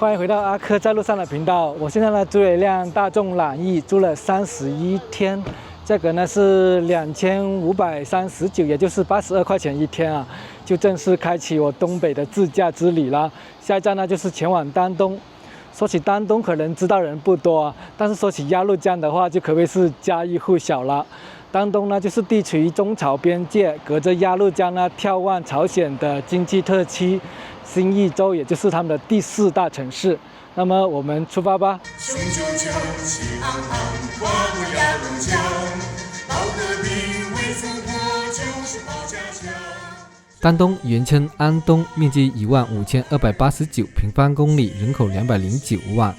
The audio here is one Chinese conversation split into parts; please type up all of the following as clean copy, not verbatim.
欢迎回到阿珂在路上的频道。我现在呢租了一辆大众朗逸，租了31天，价格呢是2539，也就是82块钱一天啊，就正式开启我东北的自驾之旅啦。下一站呢就是前往丹东。说起丹东，可能知道人不多啊，但是说起鸭绿江的话，就可谓是家喻户晓了。丹东呢，就是地处于中朝边界，隔着鸭绿江呢，眺望朝鲜的经济特区新义州，也就是他们的第4大城市。那么我们出发吧。雄赳赳，气昂昂，跨过鸭绿江，保和平，未曾破，就是保家乡。丹东原称安东，面积15289平方公里，人口209万，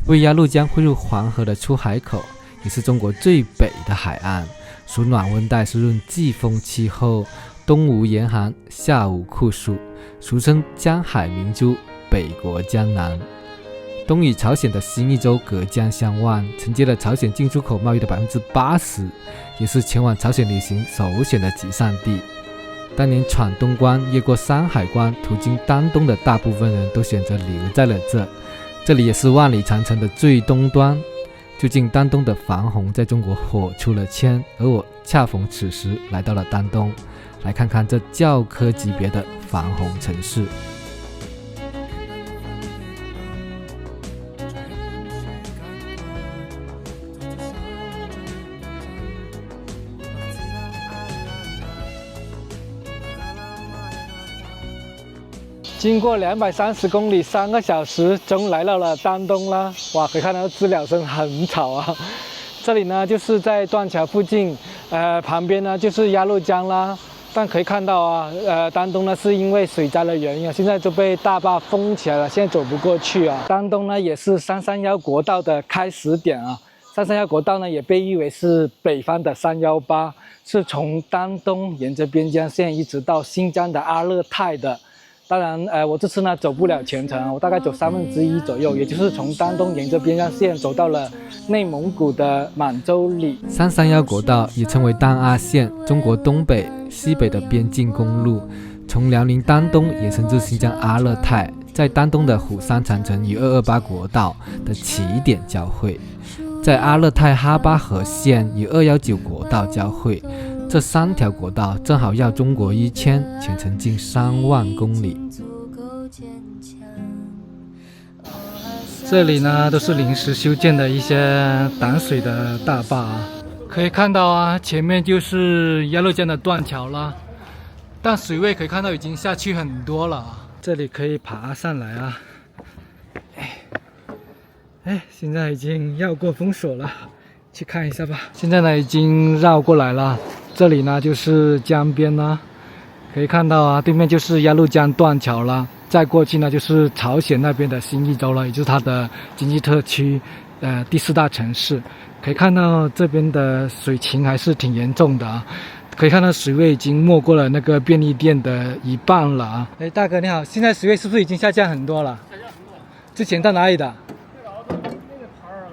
为鸭绿江汇入黄河的出海口，也是中国最北的海岸。属暖温带湿润季风气候，冬无严寒，夏无酷暑，俗称江海明珠，北国江南。东与朝鲜的新义州隔江相望，承接了朝鲜进出口贸易的80%，也是前往朝鲜旅行首选的集散地。当年闯东关越过山海关途经丹东的大部分人都选择留在了这里也是万里长城的最东端。究竟丹东的防洪在中国火出了圈，而我恰逢此时来到了丹东，来看看这教科级别的防洪城市。经过230公里，3个小时，终来到了丹东啦！哇，可以看到知了声很吵啊。这里呢，就是在断桥附近，旁边呢就是鸭绿江啦。但可以看到啊，丹东呢是因为水灾的原因啊，现在就被大坝封起来了，现在走不过去啊。丹东呢也是331国道的开始点啊。331国道呢也被誉为是北方的318，是从丹东沿着边疆线一直到新疆的阿勒泰的。当然，我这次呢走不了全程，我大概走1/3左右，也就是从丹东沿着边疆线走到了内蒙古的满洲里。331国道也称为丹阿线，中国东北、西北的边境公路，从辽宁丹东延伸至新疆阿勒泰，在丹东的虎山长城与228国道的起点交汇，在阿勒泰哈巴河线与219国道交汇。这3条国道正好绕中国1圈，全程近3万公里。这里呢都是临时修建的一些挡水的大坝啊，可以看到啊，前面就是鸭绿江的断桥了，但水位可以看到已经下去很多了。这里可以爬上来啊，现在已经绕过封锁了，去看一下吧。现在呢已经绕过来了。这里呢就是江边啦，可以看到啊，对面就是鸭绿江断桥了，再过去呢就是朝鲜那边的新义州了，也就是它的经济特区，第4大城市。可以看到这边的水情还是挺严重的啊，可以看到水位已经没过了那个便利店的1半了啊。大哥你好，现在水位是不是已经下降很多了？下降很多。之前到哪里的？那个台儿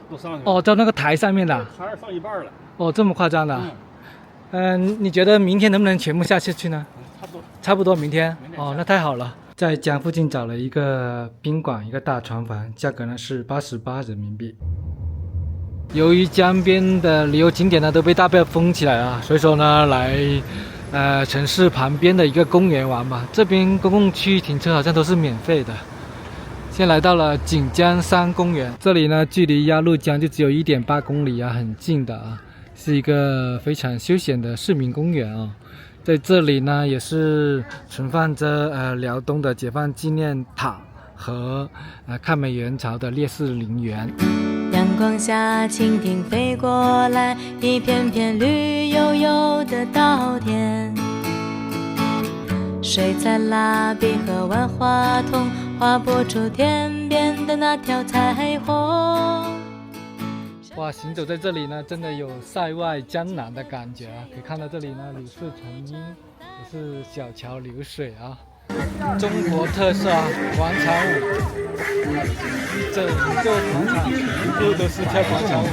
都上去了。哦，到那个台上面的。台儿上1半了。哦，这么夸张的？你觉得明天能不能全部下去呢？差不多明天。哦，那太好了。在江附近找了一个宾馆，一个大床房，价格呢是88人民币。由于江边的旅游景点呢都被大坝封起来了，所以说呢来城市旁边的一个公园玩吧。这边公共区域停车好像都是免费的。现在来到了锦江山公园，这里呢距离鸭绿江就只有1.8公里啊，很近的啊。是一个非常休闲的市民公园啊，在这里呢也是存放着辽东的解放纪念塔和抗美援朝的烈士陵园。阳光下蜻蜓飞过来，一片片绿油油的稻田，水彩蜡笔和万花筒划拨出天边的那条彩虹。哇，行走在这里呢，真的有塞外江南的感觉啊！可以看到这里呢，柳树成荫，也是小桥流水啊。中国特色啊，广场舞，整个广场全部都是跳广场舞。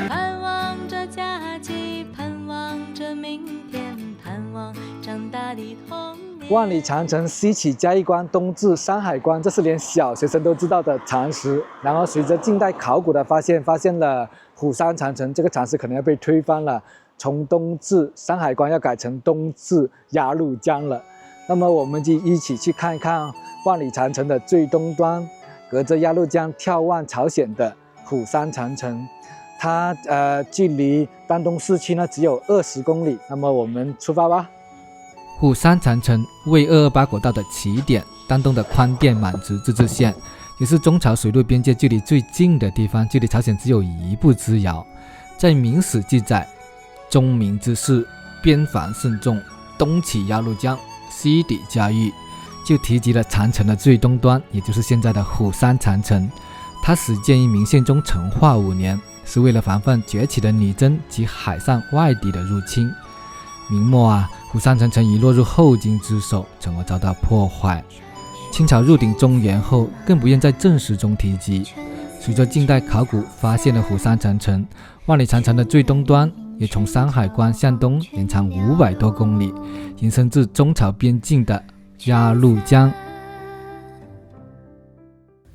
盼望着假期，盼望着明天，盼望长大的童年。万里长城西起嘉峪关，东至山海关，这是连小学生都知道的常识。然后随着近代考古的发现了虎山长城，这个常识可能要被推翻了，从东至山海关要改成东至鸭绿江了。那么我们就一起去看一看万里长城的最东端，隔着鸭绿江眺望朝鲜的虎山长城。它距离丹东市区呢只有20公里。那么我们出发吧。虎山长城为228国道的起点，丹东的宽甸满族自治县，也是中朝水陆边界距离最近的地方，距离朝鲜只有1步之遥。在明史记载，中明之士，边防慎重，东起鸭绿江，西抵嘉峪，就提及了长城的最东端，也就是现在的虎山长城。它始建于明宪宗成化5年，是为了防范崛起的女真及海上外敌的入侵。明末虎山长城已落入后金之手，从而遭到破坏。清朝入鼎中原后，更不愿在正史中提及。随着近代考古发现了虎山长城，万里长城的最东端也从山海关向东延长500多公里，延伸至中朝边境的鸭绿江。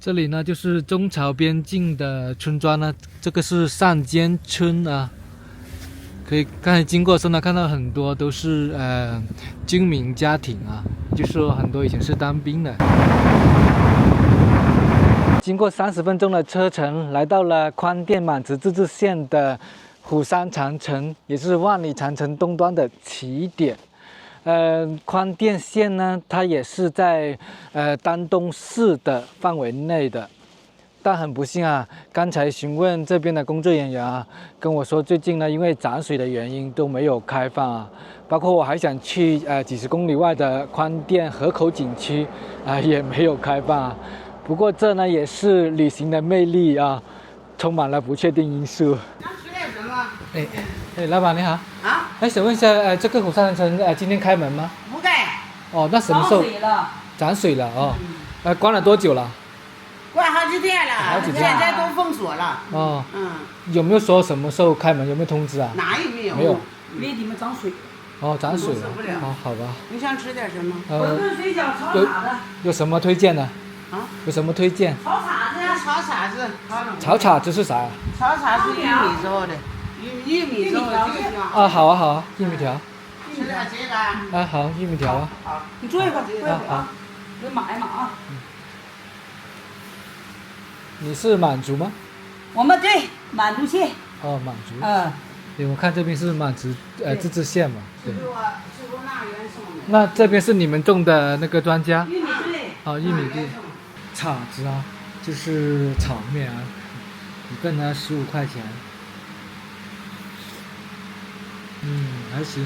这里呢就是中朝边境的村庄呢，这个是上间村啊。可以刚才经过的时候呢，看到很多都是军民家庭啊，就是说很多以前是当兵的。经过30分钟的车程，来到了宽甸满族自治县的虎山长城，也是万里长城东端的起点。宽甸县呢，它也是在丹东市的范围内的。但很不幸啊，刚才询问这边的工作人员啊，跟我说最近呢，因为涨水的原因都没有开放啊。包括我还想去几十公里外的宽甸河口景区也没有开放啊。不过这呢也是旅行的魅力啊，充满了不确定因素。想吃点什么？老板你好啊，想问一下这个虎山长城今天开门吗？不开。哦，那什么时候？涨水了。涨水了哦。关了多久了？关好几天了，好几天现在都封锁了。哦，有没有说什么时候开门？有没有通知啊？哪有没有？没有。没地方涨水。哦，涨水了。受不了。哦，好吧。你想吃点什么？我炖水饺炒啥的？有什么推荐的？啊？有什么推荐？炒啥子呀？炒啥子？炒叉子是啥？炒啥是玉米做的？玉米做的这个。啊，好啊好啊，玉米条。吃点这个。啊好，玉米条啊。好，你坐一会儿，坐一会儿啊。我码一码啊。你是满族吗？我们对满族县。哦，满族。对，我看这边是满族自治县嘛。对。是我那原送的。那这边是你们种的那个庄稼？玉米对。哦，玉米地。炒子啊，就是炒面啊，一份呢15块钱。还行，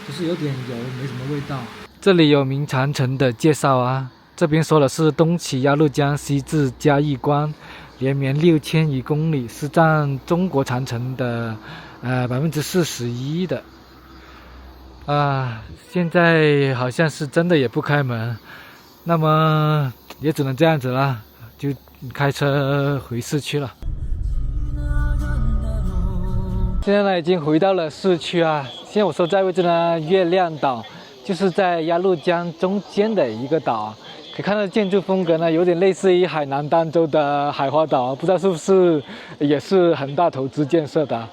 就是有点油，没什么味道。这里有明长城的介绍啊。这边说的是东起鸭绿江，西至嘉峪关，连绵6000余公里，是占中国长城的41%的。现在好像是真的也不开门，那么也只能这样子了，就开车回市区了。现在呢已经回到了市区啊。现在我所在位置呢，月亮岛，就是在鸭绿江中间的一个岛啊。可以看到建筑风格呢，有点类似于海南儋州的海花岛，不知道是不是也是恒大投资建设的。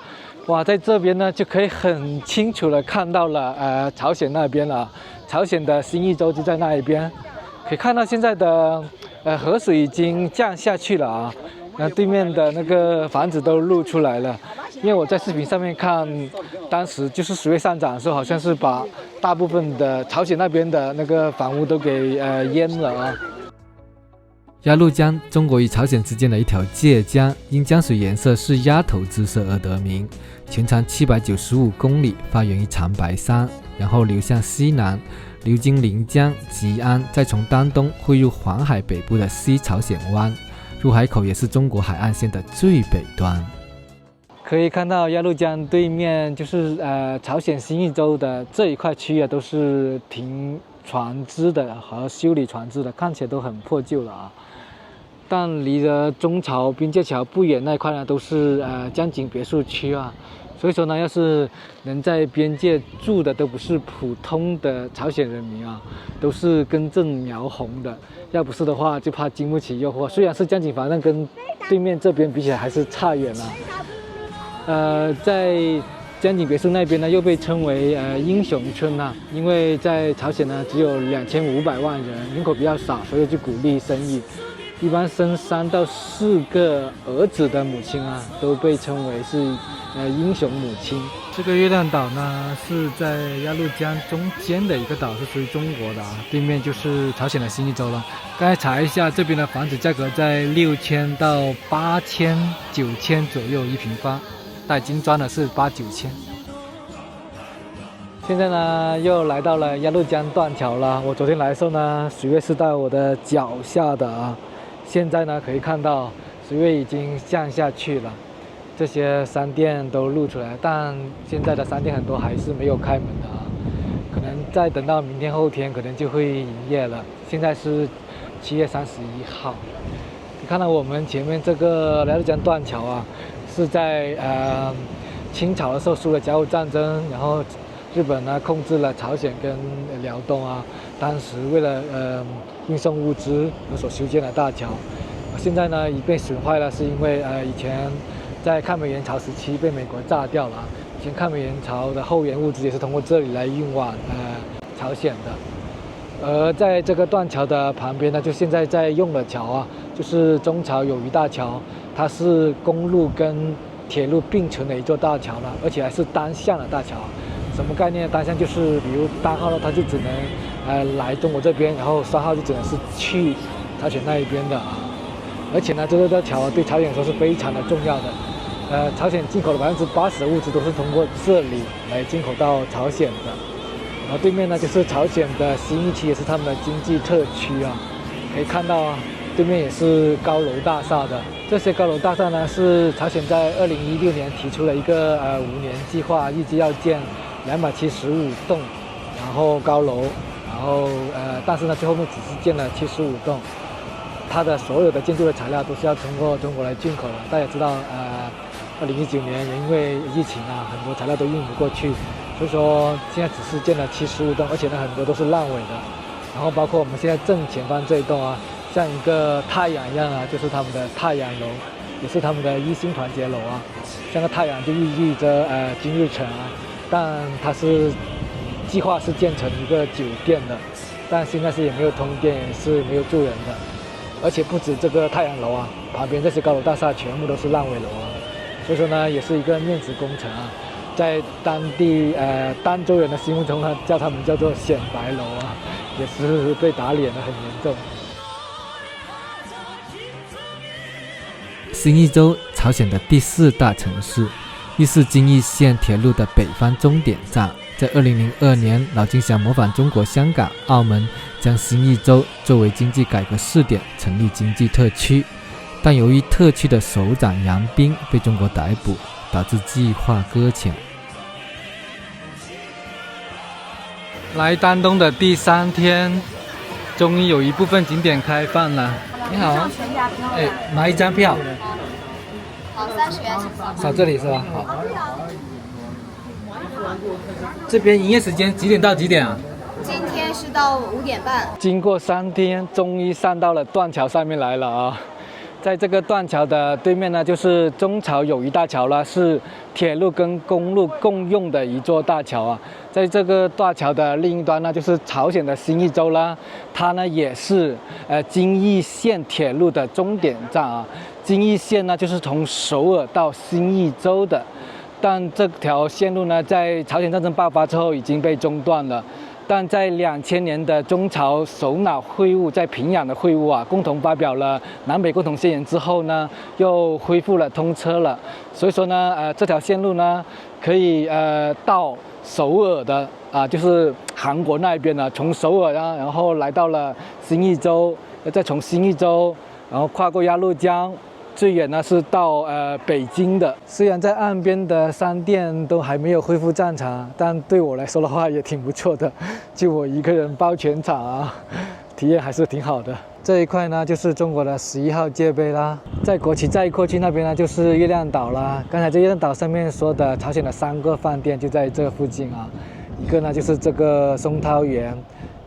哇，在这边呢就可以很清楚的看到了朝鲜那边了，朝鲜的新义州就在那一边。可以看到现在的河水已经降下去了啊，对面的那个房子都露出来了。因为我在视频上面看，当时就是水位上涨的时候，好像是把大部分的朝鲜那边的那个房屋都给淹了啊。鸭绿江，中国与朝鲜之间的一条界江，因江水颜色是鸭头之色而得名。全长795公里，发源于长白山，然后流向西南，流经临江、吉安，再从丹东汇入黄海北部的西朝鲜湾。入海口也是中国海岸线的最北端。可以看到鸭绿江对面就是朝鲜新义州的这一块区域都是停船只的和修理船只的，看起来都很破旧了啊。但离着中朝边界桥不远那块呢，都是江景别墅区啊。所以说呢，要是能在边界住的都不是普通的朝鲜人民啊，都是根正苗红的。要不是的话，就怕经不起诱惑。虽然是江景房，但跟对面这边比起来还是差远了。在江景别墅那边呢，又被称为英雄村啊，因为在朝鲜呢只有2500万人，人口比较少，所以就鼓励生育。一般生3到4个儿子的母亲啊，都被称为是英雄母亲。这个月亮岛呢是在鸭绿江中间的一个岛，是属于中国的啊，对面就是朝鲜的新义州了。刚才查一下，这边的房子价格在6000到8000、9000左右1平方，带金砖的是8、9千。现在呢又来到了鸭绿江断桥了。我昨天来的时候呢，水位是到我的脚下的啊。现在呢可以看到水位已经降下去了，这些商店都露出来，但现在的商店很多还是没有开门的啊，可能再等到明天后天可能就会营业了。现在是7月31号，你看到我们前面这个鸭绿江断桥啊，是在清朝的时候输了甲午战争，然后日本呢控制了朝鲜跟辽东啊，当时为了运送物资而所修建的大桥，现在呢已被损坏了，是因为以前在抗美援朝时期被美国炸掉了。以前抗美援朝的后援物资也是通过这里来运往朝鲜的。而在这个断桥的旁边呢，就现在在用的桥啊，就是中朝友谊大桥，它是公路跟铁路并存的一座大桥了，而且还是单向的大桥。什么概念？单向就是比如单号呢，它就只能来中国这边，然后双号就只能是去朝鲜那一边的啊。而且呢，这座桥对朝鲜来说是非常的重要的。朝鲜进口的80%的物资都是通过这里来进口到朝鲜的。然后对面呢就是朝鲜的新义区，也是他们的经济特区啊。可以看到啊，对面也是高楼大厦的。这些高楼大厦呢，是朝鲜在2016年提出了一个5年计划，预计要建275栋，然后高楼，然后但是呢，最后面只是建了75栋。它的所有的建筑的材料都是要通过中国来进口的。大家知道，2019年也因为疫情啊，很多材料都运不过去，所以说现在只是建了75栋，而且呢很多都是烂尾的。然后包括我们现在正前方这一栋啊，像一个太阳一样啊，就是他们的太阳楼，也是他们的一星团结楼啊，像个太阳就寓意着金日成啊。但它是计划是建成一个酒店的，但现在是也没有通电，也是没有住人的。而且不止这个太阳楼啊，旁边这些高楼大厦全部都是烂尾楼啊，所以说呢，也是一个面子工程啊。在当地儋州人的心目中呢，叫他们叫做显白楼啊，也是被打脸的很严重。新义州，朝鲜的第4大城市，亦是京义线铁路的北方终点站。在2002年，老金想模仿中国香港、澳门，将新义州作为经济改革试点，成立经济特区。但由于特区的首长杨彬被中国逮捕，导致计划搁浅。来丹东的第3天，终于有一部分景点开放了。你好，拿一张票。好，30元请扫。扫这里是吧？好。这边营业时间几点到几点啊？今天是到5点半。经过3天，终于上到了断桥上面来了啊！在这个断桥的对面呢，就是中朝友谊大桥了，是铁路跟公路共用的一座大桥啊。在这个大桥的另一端呢，就是朝鲜的新义州啦，它呢也是京义线铁路的终点站啊。京义线呢就是从首尔到新义州的，但这条线路呢在朝鲜战争爆发之后已经被中断了。但在2000年的中朝首脑会晤，在平壤的会晤啊，共同发表了南北共同宣言之后呢，又恢复了通车了。所以说呢，这条线路呢，可以到首尔的就是韩国那边呢，从首尔啊，然后来到了新义州，再从新义州，然后跨过鸭绿江。最远呢是到北京的。虽然在岸边的商店都还没有恢复正常，但对我来说的话也挺不错的，就我一个人包全场啊。体验还是挺好的。这一块呢就是中国的11号界碑啦，在国旗再过去那边呢就是月亮岛啦。刚才这月亮岛上面说的朝鲜的3个饭店就在这附近啊，一个呢就是这个松涛园，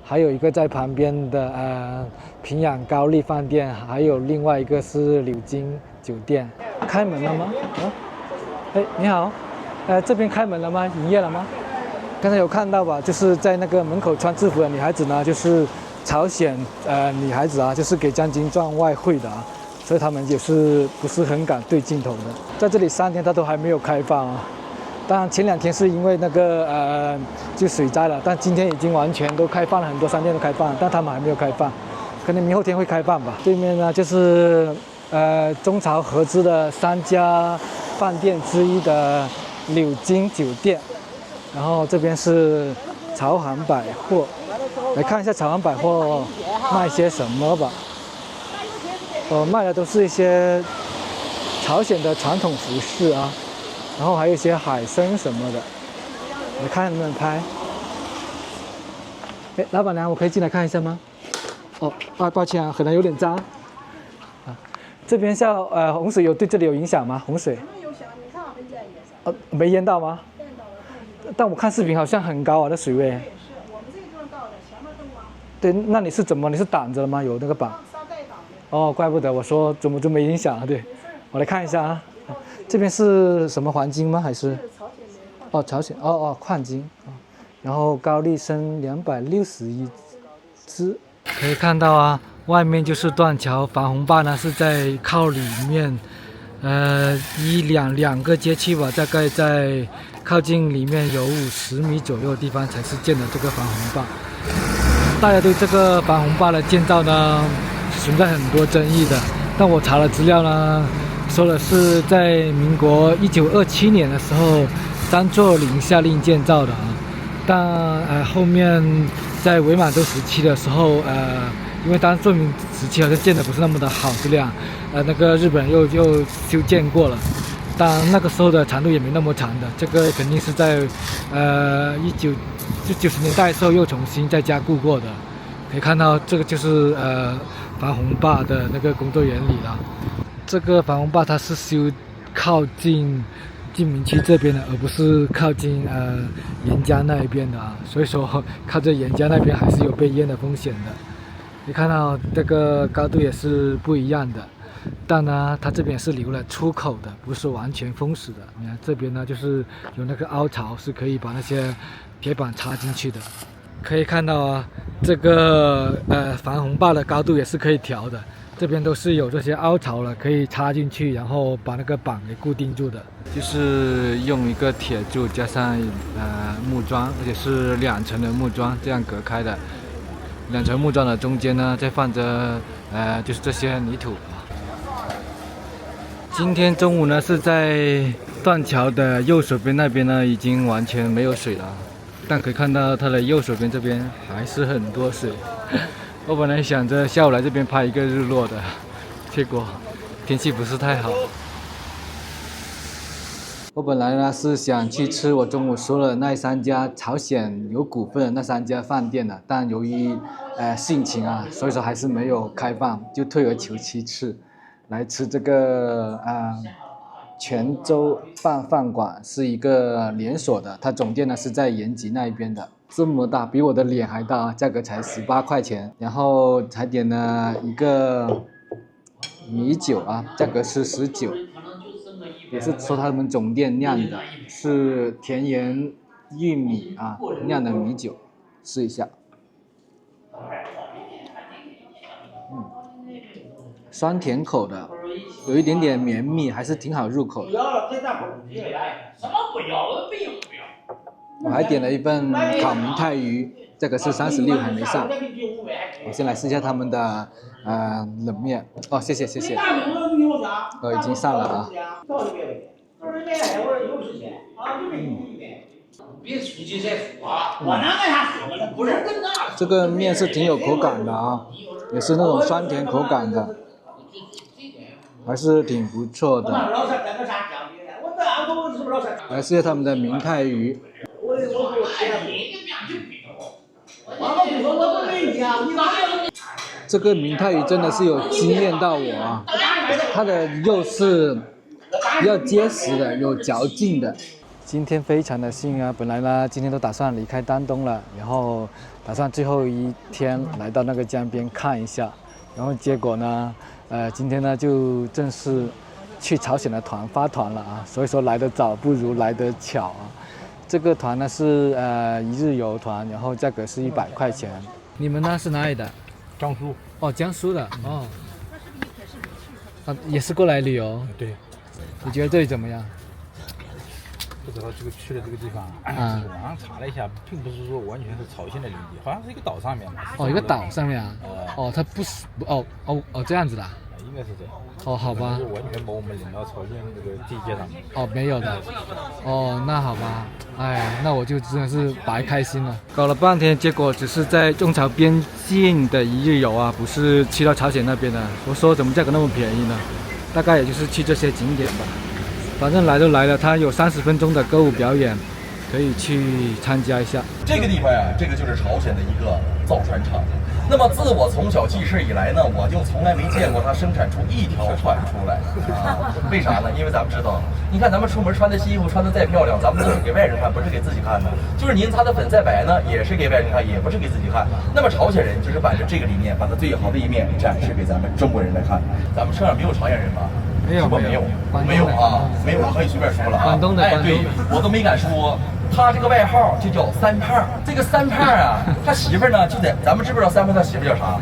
还有一个在旁边的平壤高丽饭店，还有另外一个是柳金酒店。开门了吗？哎，你好，这边开门了吗？营业了吗？刚才有看到吧，就是在那个门口穿制服的女孩子呢，就是朝鲜女孩子啊，就是给将军赚外汇的啊，所以他们也是不是很敢对镜头的。在这里3天它都还没有开放啊，当然前2天是因为那个就水灾了，但今天已经完全都开放了，很多商店都开放了，但他们还没有开放，可能明后天会开放吧。对面呢就是中朝合资的3家饭店之一的柳金酒店。然后这边是朝韩百货，来看一下朝韩百货卖些什么吧。卖的都是一些朝鲜的传统服饰啊，然后还有一些海参什么的。来看能不能拍。哎，老板娘，我可以进来看一下吗？哦，抱歉啊，可能有点脏。这边像洪水对这里有影响吗？洪水？有响，你看很淹也是。没淹到吗？但我看视频好像很高啊，这水位。是我们这个地方到的，前面更高。对，那你是怎么？你是挡着了吗？有那个板？沙袋挡的。哦，怪不得我说怎么就没影响啊？对，我来看一下啊。这边是什么黄金吗？还是？是朝鲜煤矿。哦，朝鲜矿金啊。然后高丽参261只。可以看到啊，外面就是断桥，防洪坝呢是在靠里面，两个街区吧，大概在靠近里面有50米左右的地方才是建的这个防洪坝。大家对这个防洪坝的建造呢存在很多争议的，但我查了资料呢，说的是在民国1927年的时候张作霖下令建造的啊，但后面在伪满洲时期的时候，因为张作霖时期好像建的不是那么的好质量，那个日本人又修建过了。当然那个时候的长度也没那么长的，这个肯定是在90年代的时候又重新再加固过的。可以看到这个就是防洪坝的那个工作原理了。这个防洪坝它是修靠近晋民区这边的，而不是靠近沿江那一边的啊。所以说靠着沿江那边还是有被淹的风险的。你看到这个高度也是不一样的。但呢，它这边是留了出口的，不是完全封死的。你看这边呢，就是有那个凹槽，是可以把那些铁板插进去的。可以看到啊，这个防洪坝的高度也是可以调的。这边都是有这些凹槽了，可以插进去，然后把那个板给固定住的。就是用一个铁柱加上木桩，而且是2层的木桩这样隔开的。2层木桩的中间呢，再放着就是这些泥土。今天中午呢是在断桥的右手边那边呢已经完全没有水了，但可以看到它的右手边这边还是很多水。我本来想着下午来这边拍一个日落的，结果天气不是太好。我本来呢是想去吃我中午说了那3家朝鲜有股份的那3家饭店的，但由于汛情啊，所以说还是没有开放，就退而求其次。来吃这个泉州饭馆，是一个连锁的，它总店呢是在延吉那一边的，这么大，比我的脸还大，价格才18块钱，然后还点了一个米酒啊，价格是19，也是说他们总店酿的，是田园玉米啊酿的米酒，试一下。酸甜口的，有一点点绵密，还是挺好入口的。我还点了一份烤明太鱼，这个是36，还没上。我先来试一下他们的冷面。哦，谢谢。已经上了啊。这个面是挺有口感的啊，也是那种酸甜口感的。还是挺不错的。来试一下他们的明太鱼。这个明太鱼真的是有惊艳到我啊！它的肉是比较结实的，有嚼劲的。今天非常的幸运啊！本来呢，今天都打算离开丹东了，然后打算最后一天来到那个江边看一下，然后结果呢，今天呢就正式去朝鲜的发团了啊！所以说来得早不如来得巧啊！这个团呢是一日游团，然后价格是100块钱。你们呢是哪里的？江苏哦，江苏的哦。啊，也是过来旅游。对，你觉得这里怎么样？不知道这个去的这个地方，网上查了一下，并不是说完全是朝鲜的领地，好像是一个岛上面嘛。哦，一个岛上面啊？哦，它不是这样子的。应该是这样。哦，好吧。就完全把我们领到朝鲜这个地界上面。哦，没有的。哦，那好吧。哎，那我就真的是白开心了。搞了半天，结果只是在中朝边境的一日游啊，不是去到朝鲜那边的。我说怎么价格那么便宜呢？大概也就是去这些景点吧。反正来都来了，它有30分钟的歌舞表演，可以去参加一下。这个地方呀，这个就是朝鲜的一个造船厂。那么自我从小记事以来呢，我就从来没见过它生产出一条船出来啊！为啥呢？因为咱们知道，你看咱们出门穿的西服穿的再漂亮，咱们都是给外人看，不是给自己看的。就是您擦的粉再白呢，也是给外人看，也不是给自己看。那么朝鲜人就是把这个理念，把它最好的一面展示给咱们中国人来看。咱们车上没有朝鲜人吧？没有，没有啊，没有，可以随便说了啊。广东的，对，我都没敢说。他这个外号就叫三胖，这个三胖啊，他媳妇儿呢就在咱们知不知道三胖他媳妇儿叫啥？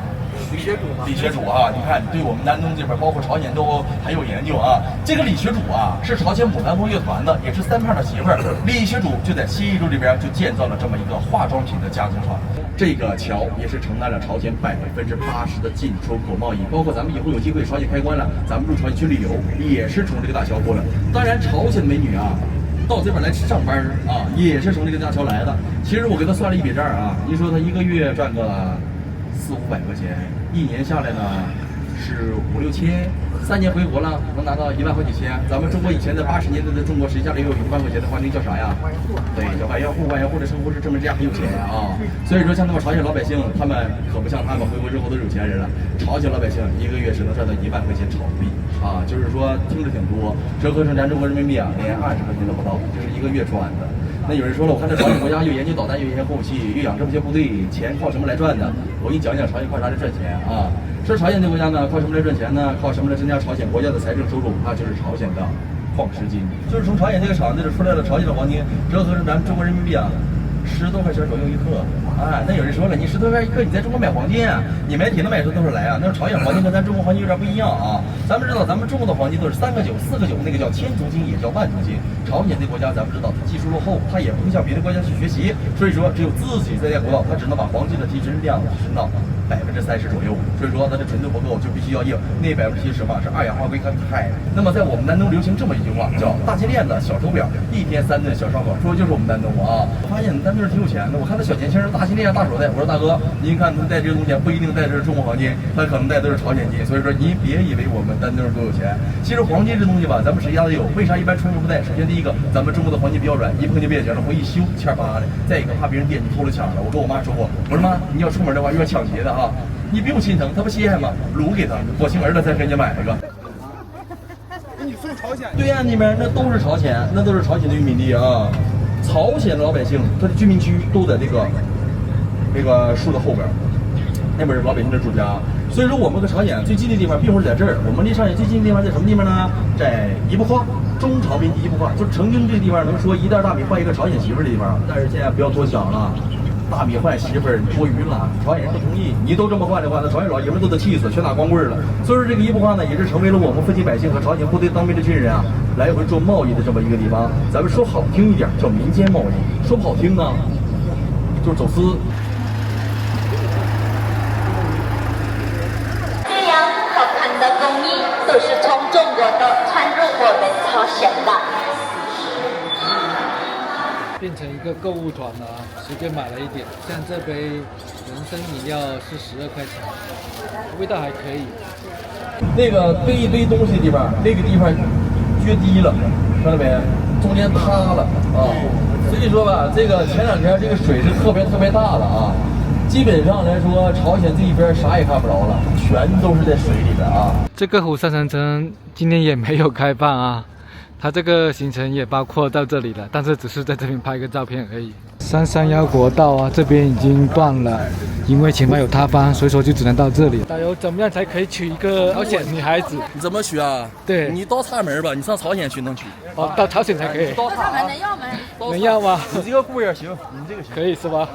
李学主李学主啊，你看对我们丹东这边，包括朝鲜都很有研究啊。这个李学主啊，是朝鲜牡丹峰乐团的，也是三胖的媳妇儿。李学主就在西义州这边就建造了这么一个化妆品的加工厂。这个桥也是承担了朝鲜80%的进出口贸易，包括咱们以后有机会朝鲜开关了，咱们入朝鲜去旅游也是从这个大桥过来。当然，朝鲜的美女啊，到这边来上班啊，也是从这个大桥来的。其实我给他算了一笔账啊，你说他一个月赚个400-500块钱，一年下来呢是5-6千，3年回国了能拿到1万好几千。咱们中国以前在80年代的中国，谁家里有1万块钱的话，那叫啥呀？对，叫万元户。万元户的称呼是证明这样很有钱啊。所以说，像他们朝鲜老百姓，他们可不像他们回国之后都是有钱人了。朝鲜老百姓一个月只能赚到1万块钱炒币啊，就是说听着挺多，折合成咱中国人民币啊，连20块钱都不到，就是一个月赚的。那有人说了，我看这朝鲜国家又研究导弹，又研究后期，又养这么些部队，钱靠什么来赚的？我给你讲讲朝鲜靠啥来赚钱啊？说朝鲜这个国家呢，靠什么来赚钱呢？靠什么来增加朝鲜国家的财政收入？那就是朝鲜的矿石金，就是从朝鲜这个厂子里出来了朝鲜的黄金，折合成咱们中国人民币啊，10多块钱左右一克。哎，那有人说了，你10多块钱一克，你在中国买黄金啊？你买铁能买出多少来啊？那朝鲜黄金跟咱中国黄金有点不一样啊。咱们知道，咱们中国的黄金都是3个9、4个9，那个叫千足金，也叫万足金。朝鲜这国家，咱们知道它技术落后，它也不会向别的国家去学习，所以说只有自己在建国，它只能把黄金的提纯量提升到30%左右。所以说它的纯度不够，就必须要硬。那70%嘛是2氧化硅跟氦。那么在我们丹东流行这么一句话，叫大金链子、小手表，一天3顿小烧烤，说的就是我们丹东啊。我发现丹东人挺有钱的，我看那小年轻人大金链、大手袋，我说大哥，您看他戴这个东西不一定戴的是中国黄金，他可能戴的是朝鲜金。所以说您别以为我们丹东人多有钱，其实黄金这东西吧，咱们谁家都有。为啥一般出门不戴？首先第一个，咱们中国的黄金比较软，一碰就变形了，会一修欠巴的。再一个，怕别人惦记偷了抢了。我跟我妈说过，我说妈，你要出门的话遇到抢劫的啊，你不用心疼，他不稀罕吗？卤给他，我请儿子才给你买了个。你送朝鲜？对岸那边那都是朝鲜，那都是朝鲜的渔民地啊。朝鲜的老百姓，他的居民区都在这个树的后边，那边是老百姓的住家。所以说我们和朝鲜最近的地方并不是在这儿，我们离朝鲜最近的地方在什么地方呢？在宜布化，中朝边境宜布化，就曾经这个地方能说一袋大米换一个朝鲜媳妇的地方，但是现在不要多想了。大米换媳妇儿多余了，朝鲜人不同意。你都这么换的话，那朝鲜老爷们都得气死，全打光棍了。所以说这个宜布化呢，也是成为了我们附近百姓和朝鲜部队当兵的军人啊，来回做贸易的这么一个地方。咱们说好听一点叫民间贸易，说不好听呢，就是走私。这样好看的工艺都是从中国的传入我们朝鲜的。变成一个购物团了啊，随便买了一点，像这杯人参饮料是12块钱，味道还可以。那个堆一堆东西的地方，那个地方撅低了，看到没？中间塌了啊。所以说吧，这个前2天这个水是特别大的啊。基本上来说，朝鲜这一边啥也看不着了，全都是在水里边啊。这个虎山长城今年也没有开放啊，它这个行程也包括到这里了，但是只是在这边拍个照片而已。331国道啊，这边已经断了，因为前面有塌方，所以说就只能到这里。导游怎么样才可以娶一个朝鲜女孩子？你怎么娶啊？对，你到塔门吧，你上朝鲜去能娶。哦，到朝鲜才可以。到塔门能要吗？能要吗？你这个姑爷行，你这个行，可以是吧？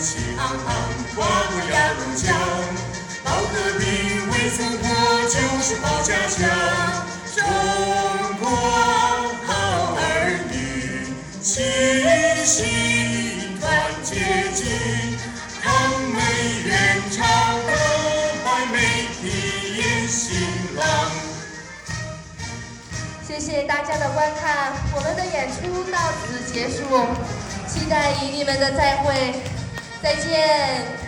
气昂昂，跨过鸭绿江，到和平未曾破，就是保家乡。中国好儿女，齐心团结紧，让美援朝歌，百美体验新郎。谢谢大家的观看，我们的演出到此结束，期待与你们的再会，再见。